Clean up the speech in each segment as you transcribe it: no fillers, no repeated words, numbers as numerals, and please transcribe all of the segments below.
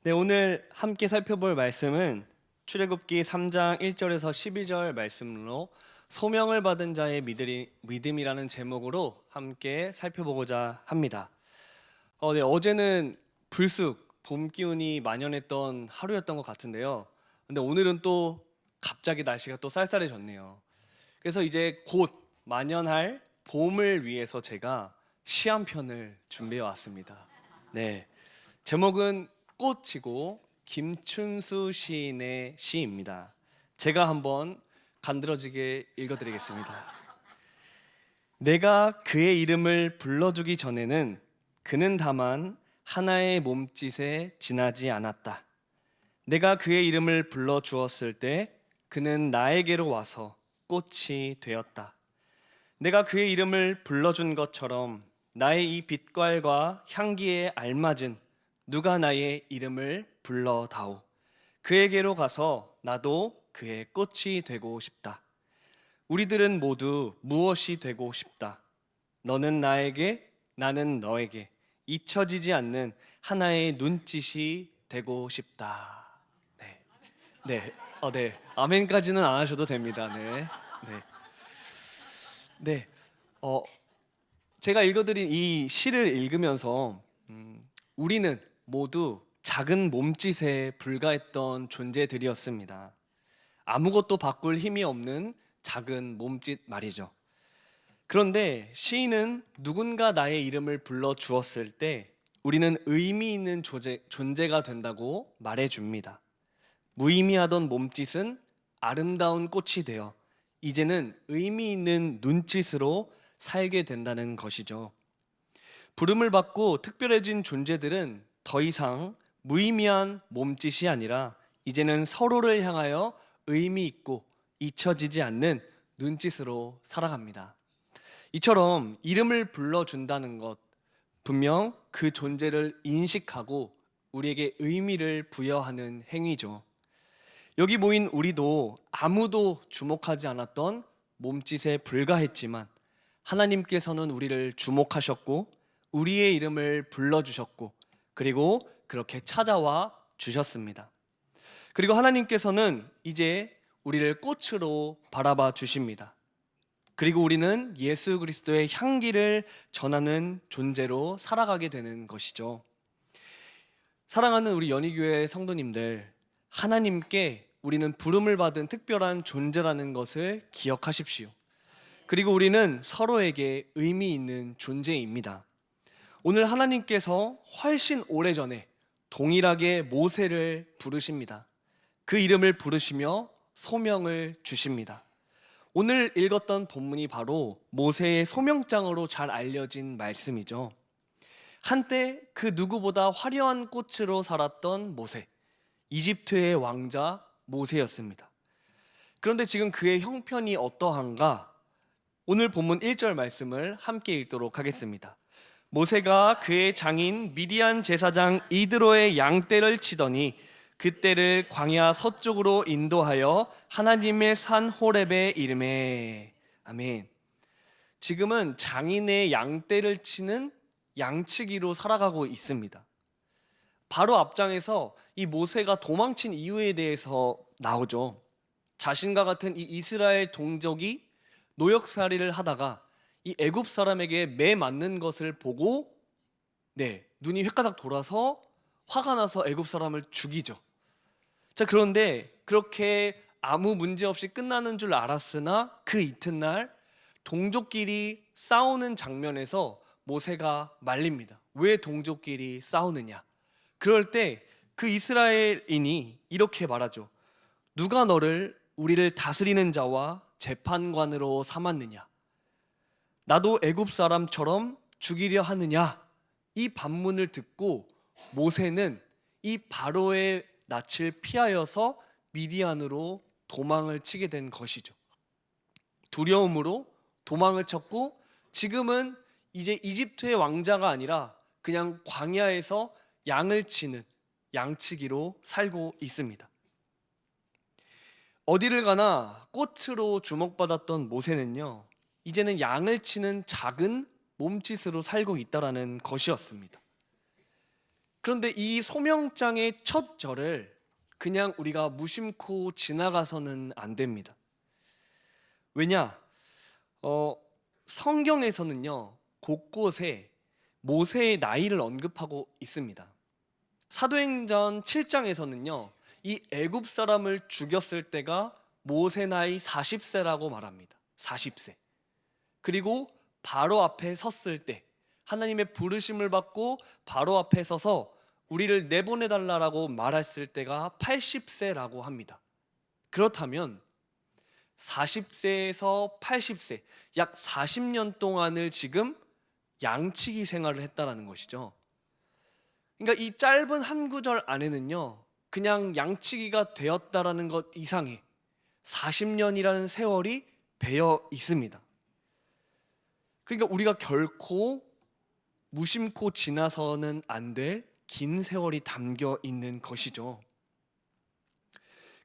네, 오늘 함께 살펴볼 말씀은 출애굽기 3장 1절에서 12절 말씀으로 소명을 받은 자의 믿음이라는 제목으로 함께 살펴보고자 합니다. 네, 어제는 불쑥 봄 기운이 만연했던 하루였던 것 같은데요. 근데 오늘은 또 갑자기 날씨가 또 쌀쌀해졌네요. 그래서 이제 곧 만연할 봄을 위해서 제가 시 한 편을 준비해 왔습니다. 네, 제목은 꽃이고 김춘수 시인의 시입니다. 제가 한번 간드러지게 읽어드리겠습니다. 내가 그의 이름을 불러주기 전에는 그는 다만 하나의 몸짓에 지나지 않았다. 내가 그의 이름을 불러주었을 때 그는 나에게로 와서 꽃이 되었다. 내가 그의 이름을 불러준 것처럼 나의 이 빛깔과 향기에 알맞은 누가 나의 이름을 불러다오. 그에게로 가서 나도 그의 꽃이 되고 싶다. 우리들은 모두 무엇이 되고 싶다. 너는 나에게, 나는 너에게 잊혀지지 않는 하나의 눈짓이 되고 싶다. 네, 네, 네. 아멘까지는 안 하셔도 됩니다. 네, 네, 네. 제가 읽어드린 이 시를 읽으면서 우리는 모두 작은 몸짓에 불과했던 존재들이었습니다. 아무것도 바꿀 힘이 없는 작은 몸짓 말이죠. 그런데 시인은 누군가 나의 이름을 불러 주었을 때 우리는 의미 있는 존재가 된다고 말해줍니다. 무의미하던 몸짓은 아름다운 꽃이 되어 이제는 의미 있는 눈짓으로 살게 된다는 것이죠. 부름을 받고 특별해진 존재들은 더 이상 무의미한 몸짓이 아니라 이제는 서로를 향하여 의미 있고 잊혀지지 않는 눈짓으로 살아갑니다. 이처럼 이름을 불러준다는 것, 분명 그 존재를 인식하고 우리에게 의미를 부여하는 행위죠. 여기 모인 우리도 아무도 주목하지 않았던 몸짓에 불과했지만 하나님께서는 우리를 주목하셨고 우리의 이름을 불러주셨고 그리고 그렇게 찾아와 주셨습니다. 그리고 하나님께서는 이제 우리를 꽃으로 바라봐 주십니다. 그리고 우리는 예수 그리스도의 향기를 전하는 존재로 살아가게 되는 것이죠. 사랑하는 우리 연희교회 성도님들, 하나님께 우리는 부름을 받은 특별한 존재라는 것을 기억하십시오. 그리고 우리는 서로에게 의미 있는 존재입니다. 오늘 하나님께서 훨씬 오래전에 동일하게 모세를 부르십니다. 그 이름을 부르시며 소명을 주십니다. 오늘 읽었던 본문이 바로 모세의 소명장으로 잘 알려진 말씀이죠. 한때 그 누구보다 화려한 꽃으로 살았던 모세, 이집트의 왕자 모세였습니다. 그런데 지금 그의 형편이 어떠한가? 오늘 본문 1절 말씀을 함께 읽도록 하겠습니다. 모세가 그의 장인 미디안 제사장 이드로의 양떼를 치더니 그떼를 광야 서쪽으로 인도하여 하나님의 산 호렙에 이르매. 아멘. 지금은 장인의 양떼를 치는 양치기로 살아가고 있습니다. 바로 앞장에서 이 모세가 도망친 이유에 대해서 나오죠. 자신과 같은 이 이스라엘 동족이 노역살이를 하다가 이 애굽 사람에게 매 맞는 것을 보고 눈이 횟가닥 돌아서 화가 나서 애굽 사람을 죽이죠. 자, 그런데 그렇게 아무 문제 없이 끝나는 줄 알았으나 그 이튿날 동족끼리 싸우는 장면에서 모세가 말립니다. 왜 동족끼리 싸우느냐? 그럴 때 그 이스라엘인이 이렇게 말하죠. 누가 너를 우리를 다스리는 자와 재판관으로 삼았느냐? 나도 애굽 사람처럼 죽이려 하느냐? 이 반문을 듣고 모세는 이 바로의 낯을 피하여서 미디안으로 도망을 치게 된 것이죠. 두려움으로 도망을 쳤고 지금은 이제 이집트의 왕자가 아니라 그냥 광야에서 양을 치는 양치기로 살고 있습니다. 어디를 가나 꽃으로 주목받았던 모세는요, 이제는 양을 치는 작은 몸짓으로 살고 있다라는 것이었습니다. 그런데 이 소명장의 첫 절을 그냥 우리가 무심코 지나가서는 안 됩니다. 왜냐? 성경에서는요, 곳곳에 모세의 나이를 언급하고 있습니다. 사도행전 7장에서는요, 이 애굽 사람을 죽였을 때가 모세 나이 40세라고 말합니다. 40세. 그리고 바로 앞에 섰을 때, 하나님의 부르심을 받고 바로 앞에 서서 우리를 내보내달라고 말했을 때가 80세라고 합니다. 그렇다면 40세에서 80세, 약 40년 동안을 지금 양치기 생활을 했다라는 것이죠. 그러니까 이 짧은 한 구절 안에는요, 그냥 양치기가 되었다라는 것 이상의 40년이라는 세월이 배어 있습니다. 그러니까 우리가 결코 무심코 지나서는 안 될 긴 세월이 담겨 있는 것이죠.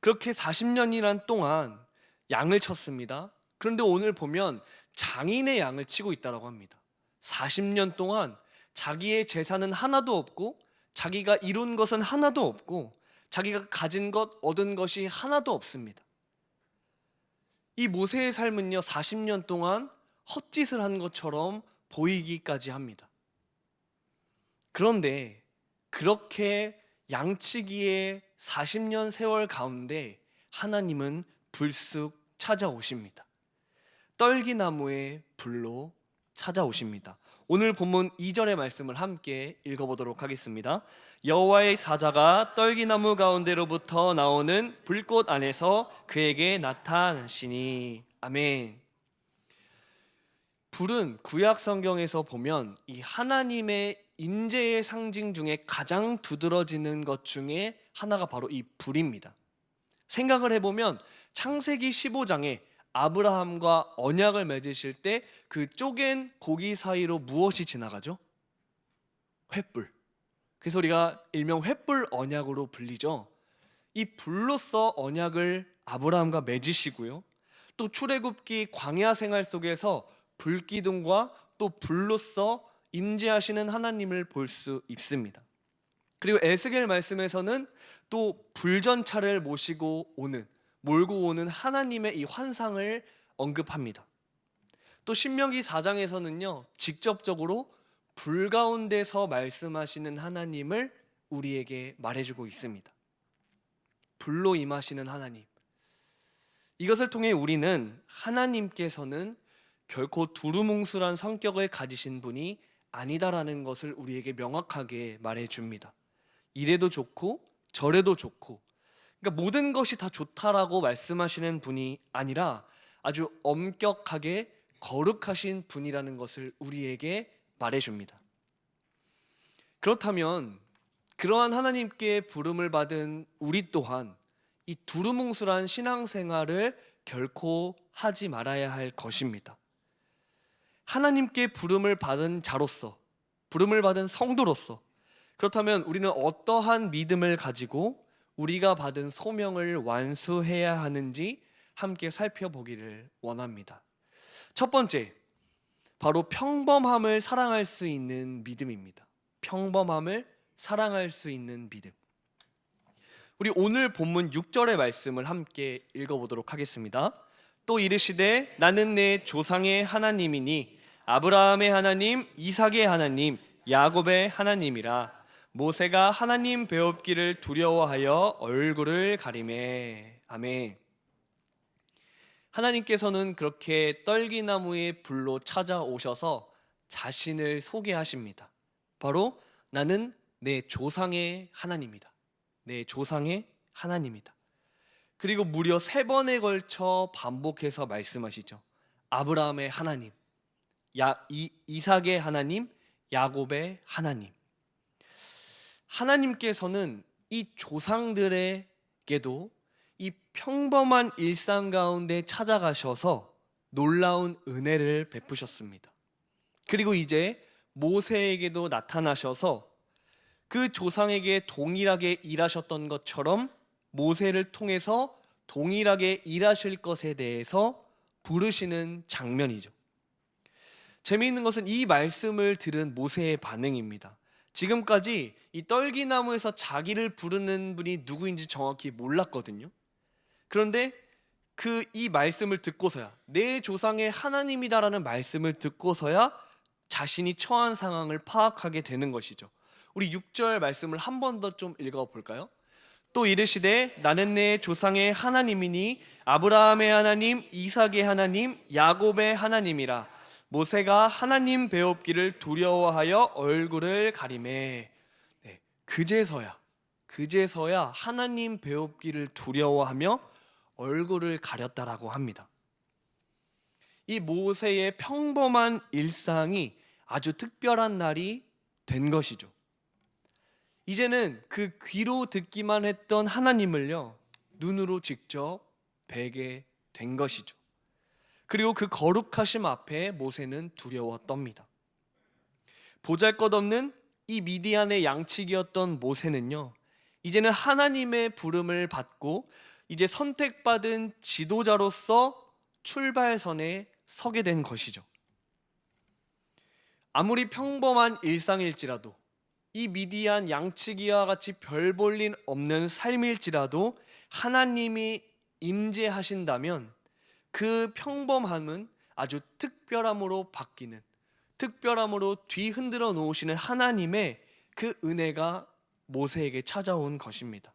그렇게 40년이란 동안 양을 쳤습니다. 그런데 오늘 보면 장인의 양을 치고 있다고 합니다. 40년 동안 자기의 재산은 하나도 없고, 자기가 이룬 것은 하나도 없고, 자기가 가진 것, 얻은 것이 하나도 없습니다. 이 모세의 삶은요, 40년 동안 헛짓을 한 것처럼 보이기까지 합니다. 그런데 그렇게 양치기의 40년 세월 가운데 하나님은 불쑥 찾아오십니다. 떨기나무의 불로 찾아오십니다. 오늘 본문 2절의 말씀을 함께 읽어보도록 하겠습니다. 여호와의 사자가 떨기나무 가운데로부터 나오는 불꽃 안에서 그에게 나타나시니. 아멘. 불은 구약 성경에서 보면 이 하나님의 임재의 상징 중에 가장 두드러지는 것 중에 하나가 바로 이 불입니다. 생각을 해보면 창세기 15장에 아브라함과 언약을 맺으실 때 그 쪼갠 고기 사이로 무엇이 지나가죠? 횃불. 그래서 우리가 일명 횃불 언약으로 불리죠. 이 불로써 언약을 아브라함과 맺으시고요, 또 출애굽기 광야 생활 속에서 불기둥과 또 불로써 임재하시는 하나님을 볼 수 있습니다. 그리고 에스겔 말씀에서는 또 불전차를 몰고 오는 하나님의 이 환상을 언급합니다. 또 신명기 4장에서는요, 직접적으로 불 가운데서 말씀하시는 하나님을 우리에게 말해주고 있습니다. 불로 임하시는 하나님. 이것을 통해 우리는 하나님께서는 결코 두루뭉술한 성격을 가지신 분이 아니다라는 것을 우리에게 명확하게 말해줍니다. 이래도 좋고 저래도 좋고, 그러니까 모든 것이 다 좋다라고 말씀하시는 분이 아니라 아주 엄격하게 거룩하신 분이라는 것을 우리에게 말해줍니다. 그렇다면 그러한 하나님께 부름을 받은 우리 또한 이 두루뭉술한 신앙생활을 결코 하지 말아야 할 것입니다. 하나님께 부름을 받은 자로서, 부름을 받은 성도로서, 그렇다면 우리는 어떠한 믿음을 가지고 우리가 받은 소명을 완수해야 하는지 함께 살펴보기를 원합니다. 첫 번째, 바로 평범함을 사랑할 수 있는 믿음입니다. 평범함을 사랑할 수 있는 믿음. 우리 오늘 본문 6절의 말씀을 함께 읽어보도록 하겠습니다. 또 이르시되 나는 내 조상의 하나님이니 아브라함의 하나님, 이삭의 하나님, 야곱의 하나님이라. 모세가 하나님 배웁기를 두려워하여 얼굴을 가리매. 아멘. 하나님께서는 그렇게 떨기나무의 불로 찾아오셔서 자신을 소개하십니다. 바로 나는 내 조상의 하나님이다. 내 조상의 하나님이다. 그리고 무려 3번에 걸쳐 반복해서 말씀하시죠. 아브라함의 하나님, 이삭의 하나님, 야곱의 하나님. 하나님께서는 이 조상들에게도 이 평범한 일상 가운데 찾아가셔서 놀라운 은혜를 베푸셨습니다. 그리고 이제 모세에게도 나타나셔서 그 조상에게 동일하게 일하셨던 것처럼 모세를 통해서 동일하게 일하실 것에 대해서 부르시는 장면이죠. 재미있는 것은 이 말씀을 들은 모세의 반응입니다. 지금까지 이 떨기나무에서 자기를 부르는 분이 누구인지 정확히 몰랐거든요. 그런데 이 말씀을 듣고서야, 내 조상의 하나님이다라는 말씀을 듣고서야 자신이 처한 상황을 파악하게 되는 것이죠. 우리 6절 말씀을 한 번 더 좀 읽어볼까요? 또 이르시되 나는 내 조상의 하나님이니 아브라함의 하나님, 이삭의 하나님, 야곱의 하나님이라. 모세가 하나님 배웁기를 두려워하여 얼굴을 가리매. 네, 그제서야 하나님 배웁기를 두려워하며 얼굴을 가렸다라고 합니다. 이 모세의 평범한 일상이 아주 특별한 날이 된 것이죠. 이제는 그 귀로 듣기만 했던 하나님을요, 눈으로 직접 뵈게 된 것이죠. 그리고 그 거룩하심 앞에 모세는 두려워 떱니다. 보잘것없는 이 미디안의 양치기였던 모세는요, 이제는 하나님의 부름을 받고 이제 선택받은 지도자로서 출발선에 서게 된 것이죠. 아무리 평범한 일상일지라도, 이 미디안 양치기와 같이 별 볼 일 없는 삶일지라도 하나님이 임재하신다면 그 평범함은 아주 특별함으로 바뀌는, 특별함으로 뒤흔들어 놓으시는 하나님의 그 은혜가 모세에게 찾아온 것입니다.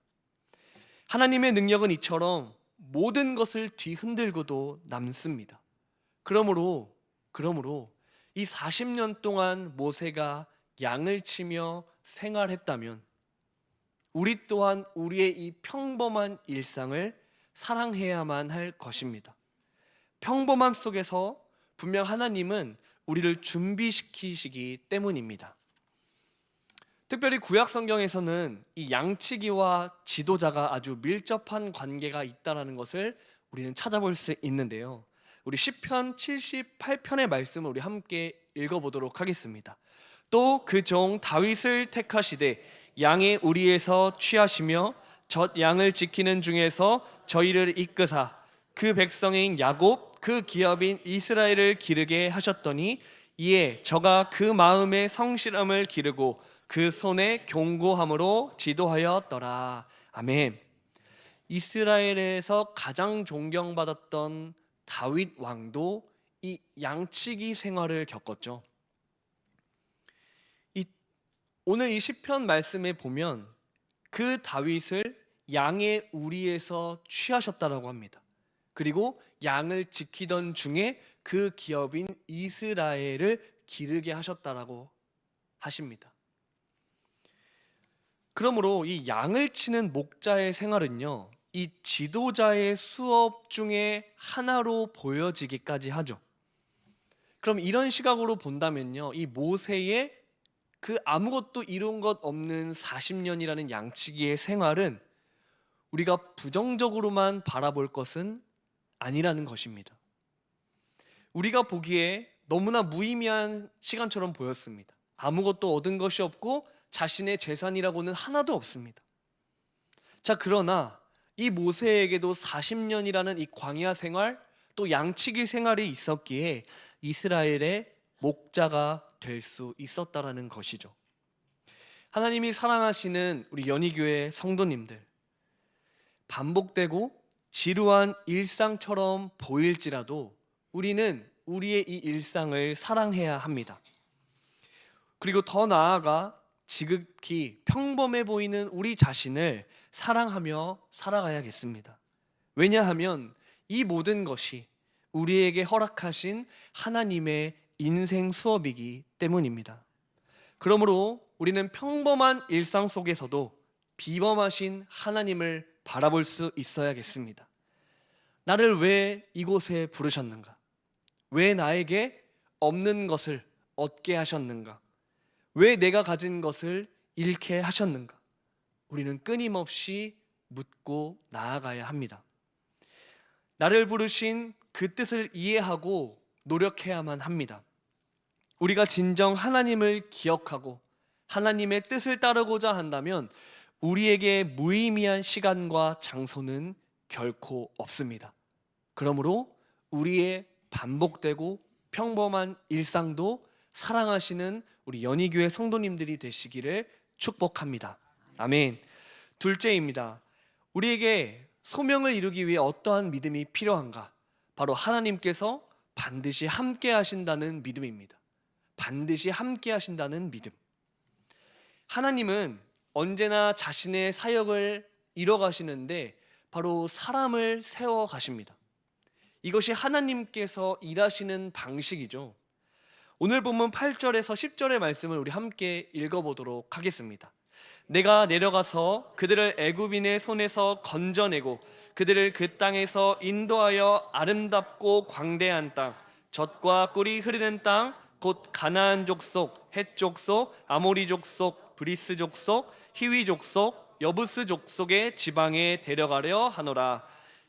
하나님의 능력은 이처럼 모든 것을 뒤흔들고도 남습니다. 그러므로 이 40년 동안 모세가 양을 치며 생활했다면 우리 또한 우리의 이 평범한 일상을 사랑해야만 할 것입니다. 평범함 속에서 분명 하나님은 우리를 준비시키시기 때문입니다. 특별히 구약 성경에서는 이 양치기와 지도자가 아주 밀접한 관계가 있다는 것을 우리는 찾아볼 수 있는데요. 우리 시편 78편의 말씀을 우리 함께 읽어보도록 하겠습니다. 또 그 종 다윗을 택하시되 양의 우리에서 취하시며 젖 양을 지키는 중에서 저희를 이끄사 그 백성인 야곱 그 기업인 이스라엘을 기르게 하셨더니 이에 저가 그 마음의 성실함을 기르고 그 손의 견고함으로 지도하였더라. 아멘. 이스라엘에서 가장 존경받았던 다윗 왕도 이 양치기 생활을 겪었죠. 오늘 이 시편 말씀에 보면 그 다윗을 양의 우리에서 취하셨다라고 합니다. 그리고 양을 지키던 중에 그 기업인 이스라엘을 기르게 하셨다라고 하십니다. 그러므로 이 양을 치는 목자의 생활은요, 이 지도자의 수업 중에 하나로 보여지기까지 하죠. 그럼 이런 시각으로 본다면요, 이 모세의 그 아무것도 이룬 것 없는 40년이라는 양치기의 생활은 우리가 부정적으로만 바라볼 것은 아니라는 것입니다. 우리가 보기에 너무나 무의미한 시간처럼 보였습니다. 아무것도 얻은 것이 없고 자신의 재산이라고는 하나도 없습니다. 자, 그러나 이 모세에게도 40년이라는 이 광야 생활, 또 양치기 생활이 있었기에 이스라엘의 목자가 될 수 있었다라는 것이죠. 하나님이 사랑하시는 우리 연희교회 성도님들, 반복되고 지루한 일상처럼 보일지라도 우리는 우리의 이 일상을 사랑해야 합니다. 그리고 더 나아가 지극히 평범해 보이는 우리 자신을 사랑하며 살아가야겠습니다. 왜냐하면 이 모든 것이 우리에게 허락하신 하나님의 인생 수업이기 때문입니다. 그러므로 우리는 평범한 일상 속에서도 비범하신 하나님을 바라볼 수 있어야겠습니다. 나를 왜 이곳에 부르셨는가? 왜 나에게 없는 것을 얻게 하셨는가? 왜 내가 가진 것을 잃게 하셨는가? 우리는 끊임없이 묻고 나아가야 합니다. 나를 부르신 그 뜻을 이해하고 노력해야만 합니다. 우리가 진정 하나님을 기억하고 하나님의 뜻을 따르고자 한다면 우리에게 무의미한 시간과 장소는 결코 없습니다. 그러므로 우리의 반복되고 평범한 일상도 사랑하시는 우리 연희교회 성도님들이 되시기를 축복합니다. 아멘. 둘째입니다. 우리에게 소명을 이루기 위해 어떠한 믿음이 필요한가? 바로 하나님께서 반드시 함께 하신다는 믿음입니다. 반드시 함께 하신다는 믿음. 하나님은 언제나 자신의 사역을 이뤄가시는데 바로 사람을 세워 가십니다. 이것이 하나님께서 일하시는 방식이죠. 오늘 본문 8절에서 10절의 말씀을 우리 함께 읽어보도록 하겠습니다. 내가 내려가서 그들을 애굽인의 손에서 건져내고 그들을 그 땅에서 인도하여 아름답고 광대한 땅, 젖과 꿀이 흐르는 땅, 곧 가나안 족속, 헷 족속, 아모리 족속, 브리스 족속, 히위 족속, 여부스 족속의 지방에 데려가려 하노라.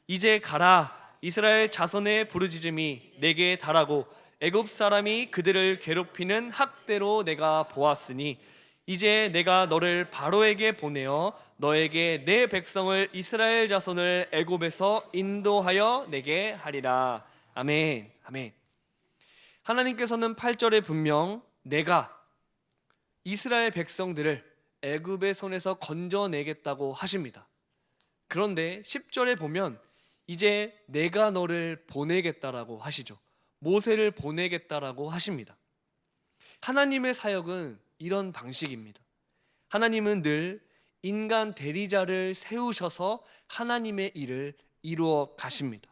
이제 가라. 이스라엘 자손의 부르짖음이 내게 달하고 애굽 사람이 그들을 괴롭히는 학대로 내가 보았으니 이제 내가 너를 바로에게 보내어 너에게 내 백성을 이스라엘 자손을 애굽에서 인도하여 내게 하리라. 아멘. 아멘. 하나님께서는 8절에 분명 내가 이스라엘 백성들을 애굽의 손에서 건져내겠다고 하십니다. 그런데 10절에 보면 이제 내가 너를 보내겠다라고 하시죠. 모세를 보내겠다라고 하십니다. 하나님의 사역은 이런 방식입니다. 하나님은 늘 인간 대리자를 세우셔서 하나님의 일을 이루어 가십니다.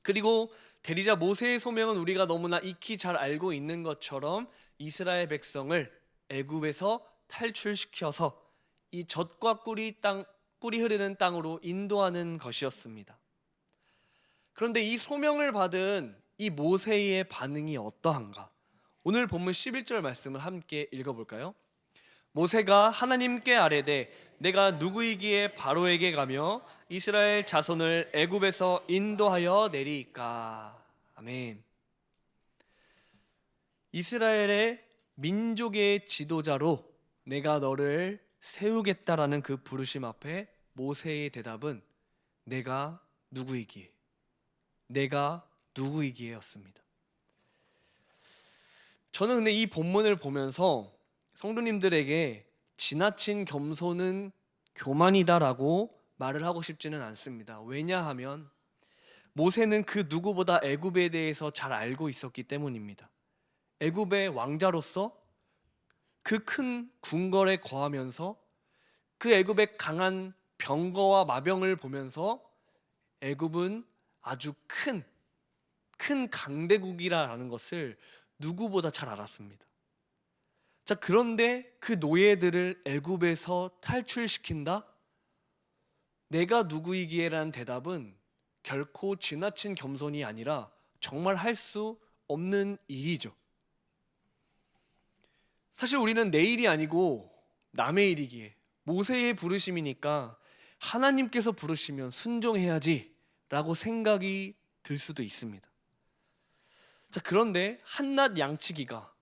그리고 대리자 모세의 소명은 우리가 너무나 익히 잘 알고 있는 것처럼 이스라엘 백성을 애굽에서 탈출시켜서 이 젖과 꿀이 흐르는 땅으로 인도하는 것이었습니다. 그런데 이 소명을 받은 이 모세의 반응이 어떠한가? 오늘 본문 11절 말씀을 함께 읽어볼까요? 모세가 하나님께 아뢰되 내가 누구이기에 바로에게 가며 이스라엘 자손을 애굽에서 인도하여 내리이까. 아멘. 이스라엘의 민족의 지도자로 내가 너를 세우겠다라는 그 부르심 앞에 모세의 대답은 내가 누구이기에, 내가 누구이기에였습니다. 저는 근데 이 본문을 보면서 성도님들에게 지나친 겸손은 교만이다라고 말을 하고 싶지는 않습니다. 왜냐하면 모세는 그 누구보다 애굽에 대해서 잘 알고 있었기 때문입니다. 애굽의 왕자로서 그 큰 궁궐에 거하면서 그 애굽의 강한 병거와 마병을 보면서 애굽은 아주 큰 강대국이라는 것을 누구보다 잘 알았습니다. 자, 그런데 그 노예들을 애굽에서 탈출시킨다? 내가 누구이기에라는 대답은 결코 지나친 겸손이 아니라 정말 할 수 없는 일이죠. 사실 우리는 내 일이 아니고 남의 일이기에 모세의 부르심이니까 하나님께서 부르시면 순종해야지 라고 생각이 들 수도 있습니다. 자, 그런데 한낱 양치기가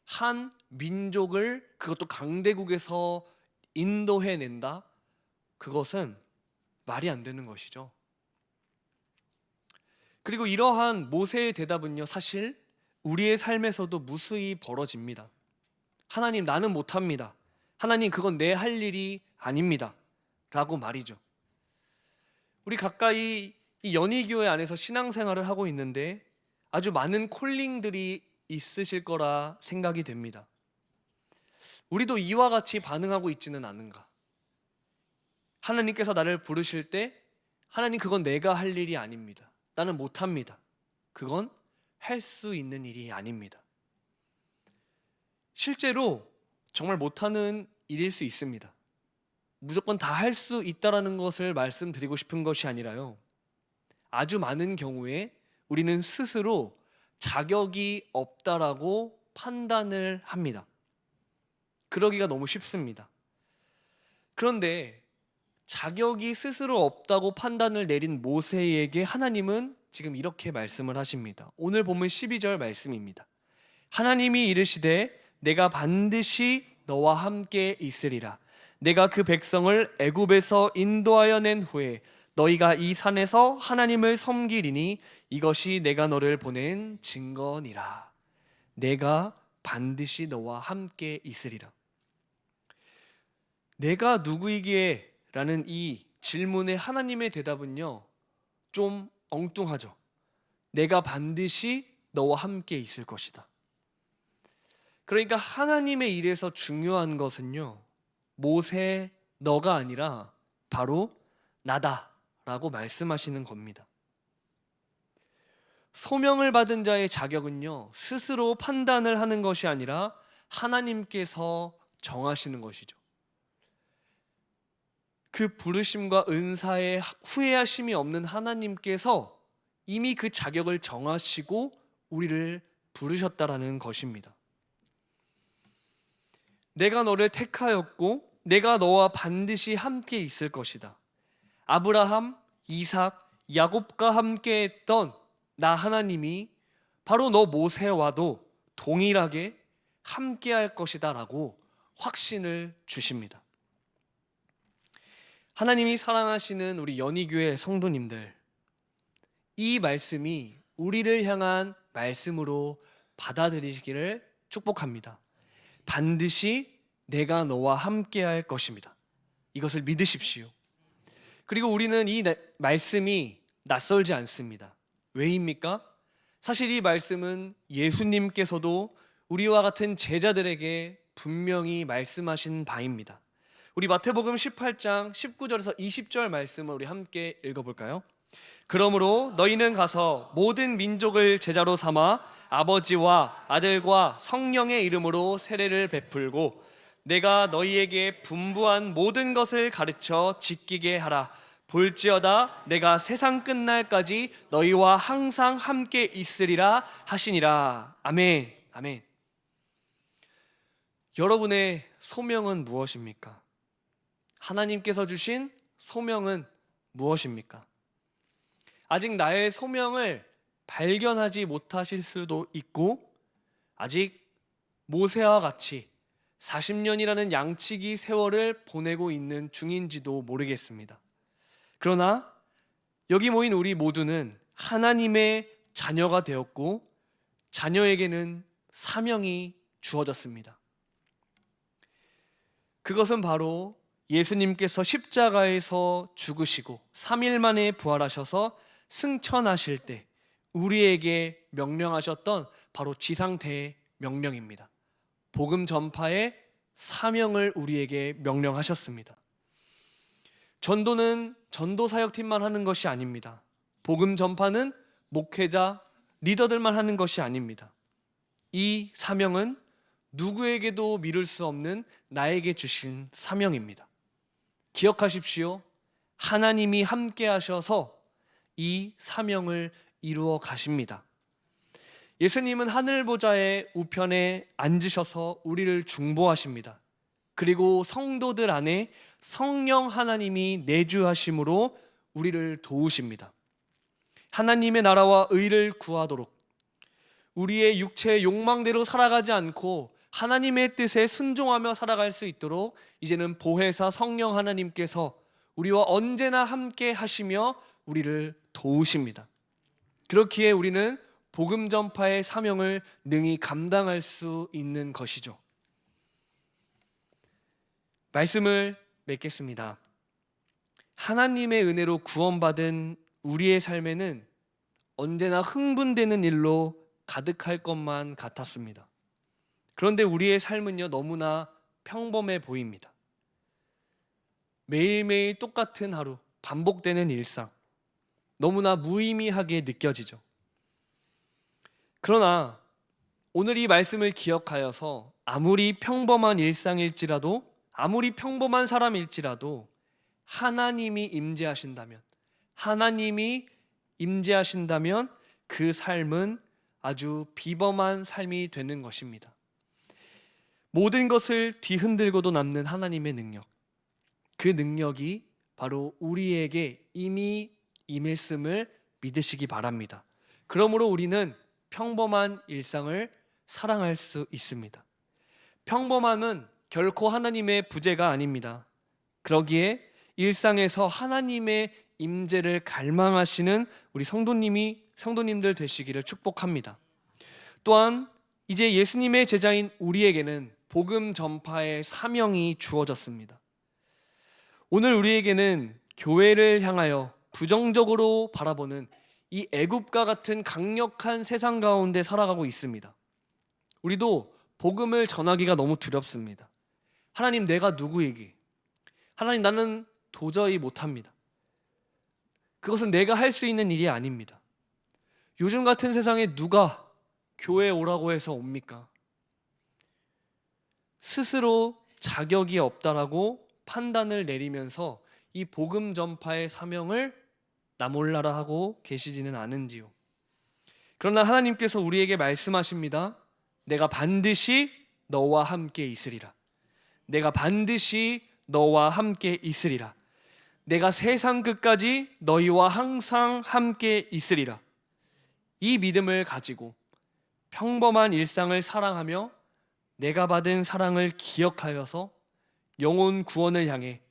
한 민족을 그것도 강대국에서 인도해낸다? 그것은 말이 안 되는 것이죠. 그리고 이러한 모세의 대답은요, 사실 우리의 삶에서도 무수히 벌어집니다. 하나님, 나는 못합니다. 하나님, 그건 내 할 일이 아닙니다 라고 말이죠. 우리 가까이 이 연희교회 안에서 신앙생활을 하고 있는데 아주 많은 콜링들이 있으실 거라 생각이 됩니다. 우리도 이와 같이 반응하고 있지는 않은가? 하나님께서 나를 부르실 때 하나님, 그건 내가 할 일이 아닙니다. 나는 못합니다. 그건 할 수 있는 일이 아닙니다. 실제로 정말 못하는 일일 수 있습니다. 무조건 다 할 수 있다라는 것을 말씀드리고 싶은 것이 아니라요, 아주 많은 경우에 우리는 스스로 자격이 없다라고 판단을 합니다. 그러기가 너무 쉽습니다. 그런데 자격이 스스로 없다고 판단을 내린 모세에게 하나님은 지금 이렇게 말씀을 하십니다. 오늘 본문 12절 말씀입니다. 하나님이 이르시되 내가 반드시 너와 함께 있으리라. 내가 그 백성을 애굽에서 인도하여 낸 후에 너희가 이 산에서 하나님을 섬기리니 이것이 내가 너를 보낸 증거니라. 내가 반드시 너와 함께 있으리라. 내가 누구이기에? 라는 이 질문에 하나님의 대답은요, 좀 엉뚱하죠. 내가 반드시 너와 함께 있을 것이다. 그러니까 하나님의 일에서 중요한 것은요, 모세 너가 아니라 바로 나다라고 말씀하시는 겁니다. 소명을 받은 자의 자격은요, 스스로 판단을 하는 것이 아니라 하나님께서 정하시는 것이죠. 그 부르심과 은사에 후회하심이 없는 하나님께서 이미 그 자격을 정하시고 우리를 부르셨다라는 것입니다. 내가 너를 택하였고 내가 너와 반드시 함께 있을 것이다. 아브라함, 이삭, 야곱과 함께 했던 나 하나님이 바로 너 모세와도 동일하게 함께 할 것이다 라고 확신을 주십니다. 하나님이 사랑하시는 우리 연희교회 성도님들, 이 말씀이 우리를 향한 말씀으로 받아들이시기를 축복합니다. 반드시 내가 너와 함께 할 것입니다. 이것을 믿으십시오. 그리고 우리는 이 말씀이 낯설지 않습니다. 왜입니까? 사실 이 말씀은 예수님께서도 우리와 같은 제자들에게 분명히 말씀하신 바입니다. 우리 마태복음 18장 19절에서 20절 말씀을 우리 함께 읽어볼까요? 그러므로 너희는 가서 모든 민족을 제자로 삼아 아버지와 아들과 성령의 이름으로 세례를 베풀고 내가 너희에게 분부한 모든 것을 가르쳐 지키게 하라. 볼지어다 내가 세상 끝날까지 너희와 항상 함께 있으리라 하시니라. 아멘. 아멘. 여러분의 소명은 무엇입니까? 하나님께서 주신 소명은 무엇입니까? 아직 나의 소명을 발견하지 못하실 수도 있고 아직 모세와 같이 40년이라는 양치기 세월을 보내고 있는 중인지도 모르겠습니다. 그러나 여기 모인 우리 모두는 하나님의 자녀가 되었고 자녀에게는 사명이 주어졌습니다. 그것은 바로 예수님께서 십자가에서 죽으시고 3일 만에 부활하셔서 승천하실 때 우리에게 명령하셨던 바로 지상대의 명령입니다. 복음 전파의 사명을 우리에게 명령하셨습니다. 전도는 전도 사역팀만 하는 것이 아닙니다. 복음 전파는 목회자, 리더들만 하는 것이 아닙니다. 이 사명은 누구에게도 미룰 수 없는 나에게 주신 사명입니다. 기억하십시오. 하나님이 함께 하셔서 이 사명을 이루어 가십니다. 예수님은 하늘 보좌의 우편에 앉으셔서 우리를 중보하십니다. 그리고 성도들 안에 성령 하나님이 내주하심으로 우리를 도우십니다. 하나님의 나라와 의를 구하도록 우리의 육체의 욕망대로 살아가지 않고 하나님의 뜻에 순종하며 살아갈 수 있도록 이제는 보혜사 성령 하나님께서 우리와 언제나 함께 하시며 우리를 도우십니다. 그렇기에 우리는 복음 전파의 사명을 능히 감당할 수 있는 것이죠. 말씀을 맺겠습니다. 하나님의 은혜로 구원받은 우리의 삶에는 언제나 흥분되는 일로 가득할 것만 같았습니다. 그런데 우리의 삶은요, 너무나 평범해 보입니다. 매일매일 똑같은 하루, 반복되는 일상, 너무나 무의미하게 느껴지죠. 그러나 오늘 이 말씀을 기억하여서 아무리 평범한 일상일지라도, 아무리 평범한 사람일지라도 하나님이 임재하신다면 그 삶은 아주 비범한 삶이 되는 것입니다. 모든 것을 뒤흔들고도 남는 하나님의 능력, 그 능력이 바로 우리에게 이미 임했음을 믿으시기 바랍니다. 그러므로 우리는 평범한 일상을 사랑할 수 있습니다. 평범함은 결코 하나님의 부재가 아닙니다. 그러기에 일상에서 하나님의 임재를 갈망하시는 우리 성도님들 되시기를 축복합니다. 또한 이제 예수님의 제자인 우리에게는 복음 전파의 사명이 주어졌습니다. 오늘 우리에게는 교회를 향하여 부정적으로 바라보는 이 애굽과 같은 강력한 세상 가운데 살아가고 있습니다. 우리도 복음을 전하기가 너무 두렵습니다. 하나님, 내가 누구이기? 하나님, 나는 도저히 못합니다. 그것은 내가 할 수 있는 일이 아닙니다. 요즘 같은 세상에 누가 교회에 오라고 해서 옵니까? 스스로 자격이 없다라고 판단을 내리면서 이 복음 전파의 사명을 나 몰라라 하고 계시지는 않은지요. 그러나 하나님께서 우리에게 말씀하십니다. 내가 반드시 너와 함께 있으리라. 내가 반드시 너와 함께 있으리라. 내가 세상 끝까지 너희와 항상 함께 있으리라. 이 믿음을 가지고 평범한 일상을 사랑하며 내가 받은 사랑을 기억하여서 영혼 구원을 향해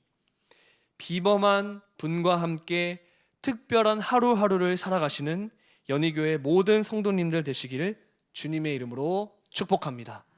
비범한 분과 함께 특별한 하루하루를 살아가시는 연희교회 모든 성도님들 되시기를 주님의 이름으로 축복합니다.